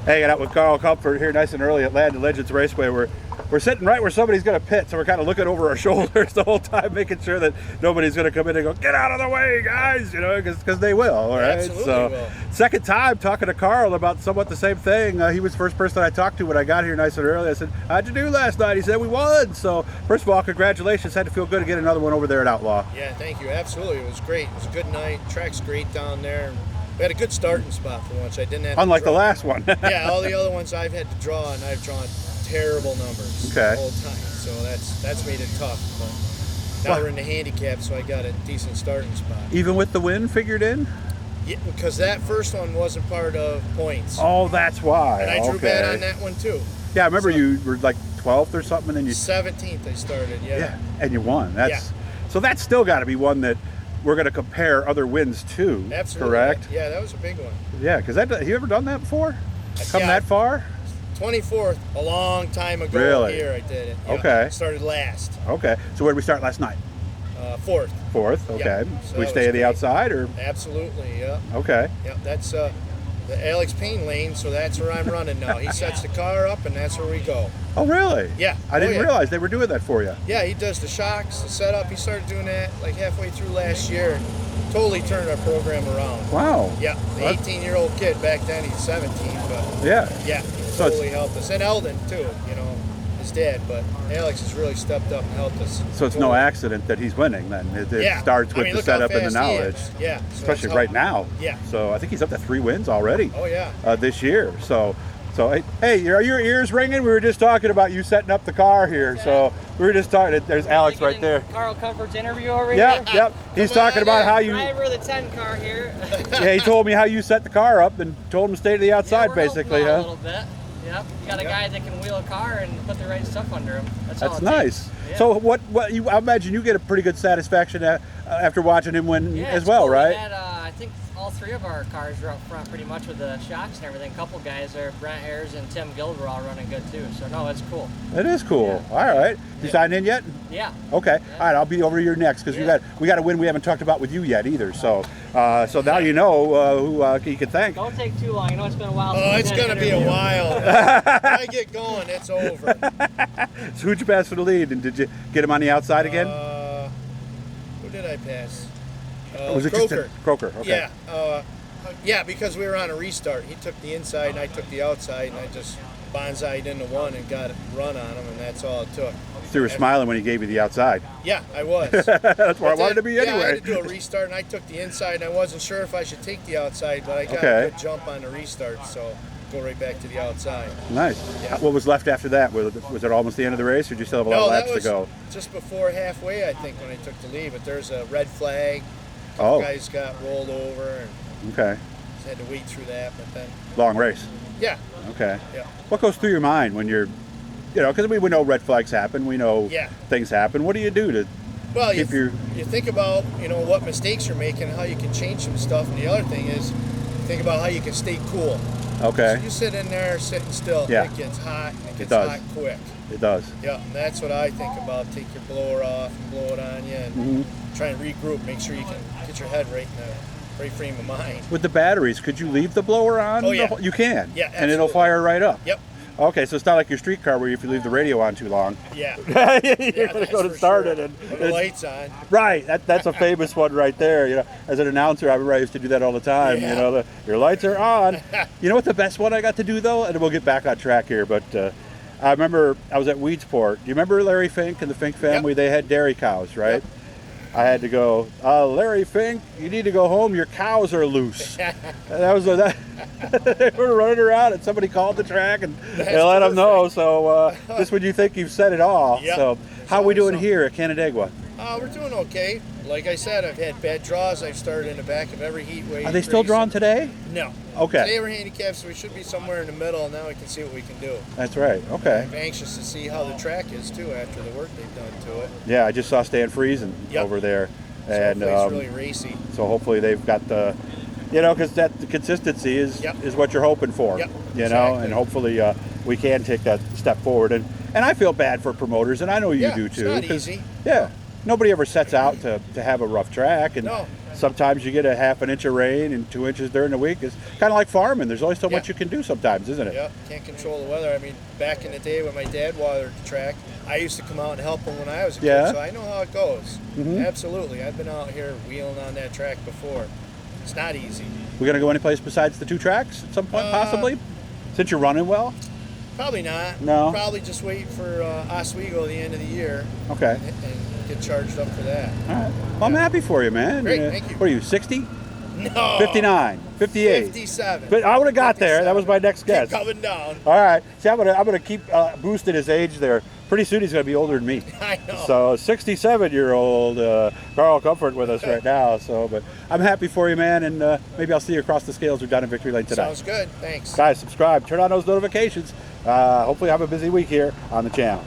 Hanging out with Carl Comfort here nice and early at Land of Legends Raceway. We're sitting right where somebody's going to pit, so we're kind of looking over our shoulders the whole time, making sure that nobody's going to come in and go, get out of the way, guys, you know, because they will, all right? Absolutely so, will. second time talking to Carl about somewhat the same thing. He was the first person I talked to when I got here nice and early. I said, how'd you do last night? He said, we won. So, first of all, congratulations. Had to feel good to get another one over there at Outlaw. Yeah, thank you. Absolutely. It was great. It was a good night. Track's great down there. We had a good starting spot for once. I didn't have Unlike to draw. the last one. Yeah, all the other ones I've had to draw, and I've drawn terrible numbers the whole time. So that's made it tough. But now we're in the handicap, so I got a decent starting spot. Even with the win figured in? Yeah, because that first one wasn't part of points. Oh, that's why. And I drew bad on that one too. Yeah, I remember you were like 12th or something, and then you 17th I started. Yeah. And you won. So that's still got to be one that we're going to compare other wins to. Absolutely. Correct? Yeah, that was a big one. Yeah, because have you ever done that before? Come that far? 24th, a long time ago. Really? Here I did it. Yeah. Okay. Started last. Okay. So where did we start last night? Fourth. Fourth. Okay. Yeah. So we stay at the outside, or? Absolutely. Yeah. Okay. Yeah. That's the Alex Payne lane, so that's where I'm running now. He sets the car up, and that's where we go. Oh, really? Yeah. I didn't realize they were doing that for you. Yeah, he does the shocks, the setup. He started doing that like halfway through last year. Totally turned our program around. Wow. Yeah, the 18-year-old kid back then, he's 17, but yeah, he totally helped us. And Eldon too, you know, his dad. But Alex has really stepped up and helped us. So it's no accident that he's winning then. It starts with the setup and the knowledge. Yeah. So especially right now. Yeah. So I think he's up to 3 wins already. Oh yeah. This year. So hey, are your ears ringing? We were just talking about you setting up the car here. So we were just talking. There's Alex right there. Carl Comfort's interview over here. Yep. He's talking about how you. Driver of the 10 car here. Yeah, he told me how you set the car up and told him to stay to the outside, we're basically, helping out huh? A little bit. Yep. You got a guy that can wheel a car and put the right stuff under him. That's nice. Yeah. So I imagine you get a pretty good satisfaction after watching him win as well, right? We had, I think all 3 of our cars were up front pretty much with the shocks and everything. A couple guys there, Brent Ayers and Tim Guild were all running good too. So no, it's cool. It is cool. Yeah. All right. You signed in yet? Yeah. Okay. Yeah. All right. I'll be over here next because we got a win we haven't talked about with you yet either. So now you know who you can thank. Don't take too long. You know it's been a while. Oh, it's going to be a while. When I get going, it's over. So who'd you pass for the lead, and did you get him on the outside again? Who did I pass? Was it Croker. Croker? Okay. Yeah, because we were on a restart. He took the inside and I took the outside, and I just bonsai'd into one and got a run on him, and that's all it took. So you were smiling when he gave you the outside. Yeah, I was. That's where I wanted to be anyway. Yeah, I had to do a restart, and I took the inside, and I wasn't sure if I should take the outside, but I got a good jump on the restart, so go right back to the outside. Nice. Yeah. What was left after that? Was it almost the end of the race, or did you still have a lot of laps to go? Just before halfway, I think, when I took the lead, but there's a red flag. Guys got rolled over, and just had to wait through that, but then... Long race. Yeah. Okay. Yeah. What goes through your mind when you're, because we know red flags happen, we know things happen. What do you do to keep you think about, what mistakes you're making, how you can change some stuff, and the other thing is, think about how you can stay cool. Okay. So you sit in there sitting still, it gets hot, and it gets hot quick. It does. Yeah, and that's what I think about. Take your blower off and blow it on you, and try and regroup, make sure you can get your head right in the right frame of mind. With the batteries, could you leave the blower on? Oh, yeah. You can? Yeah, absolutely. And it'll fire right up? Yep. Okay, so it's not like your street car where if you leave the radio on too long. Yeah. You're going to go to start it. And the lights on. Right. That's a famous one right there. As an announcer, I used to do that all the time. Yeah. Your lights are on. You know what the best one I got to do, though? And we'll get back on track here, but I remember I was at Weedsport. Do you remember Larry Fink and the Fink family? Yep. They had dairy cows, right? Yep. I had to go, Larry Fink, you need to go home. Your cows are loose. And they were running around, and somebody called the track, and they let them know. So just when you think you've said it all. Yep. So how are we doing here at Canandaigua? We're doing okay. Like I said, I've had bad draws. I've started in the back of every heat wave. Are they still drawn today? No. Okay. Today we're handicapped, so we should be somewhere in the middle. Now we can see what we can do. That's right. Okay. I'm anxious to see how the track is too after the work they've done to it. Yeah, I just saw Stan Friesen over there, and it's really racy. So hopefully they've got the, because the consistency is what you're hoping for. Yep. And hopefully we can take that step forward. And I feel bad for promoters, and I know you do too. It's not easy. Yeah. Nobody ever sets out to have a rough track, and sometimes you get a half an inch of rain and 2 inches during the week. It's kind of like farming. There's only so much you can do sometimes, isn't it? Yep, can't control the weather. I mean, back in the day when my dad watered the track, I used to come out and help him when I was a kid, so I know how it goes. Absolutely. I've been out here wheeling on that track before. It's not easy. We're going to go anyplace besides the 2 tracks at some point, possibly? Since you're running well? Probably not. No? Probably just wait for Oswego at the end of the year. Okay. And get charged up for that. All right. Well, I'm happy for you, man. Great, thank you. What are you, 60? No. 59, 58. 57. But I would have got there. That was my next guess. Keep coming down. All right. See, I'm gonna keep boosting his age there. Pretty soon he's gonna be older than me. I know. So 67-year-old Carl Comfort with us right now. So, but I'm happy for you, man, and maybe I'll see you across the scales or down in Victory Lane tonight. Sounds good. Thanks. Guys, subscribe. Turn on those notifications. Hopefully, have a busy week here on the channel.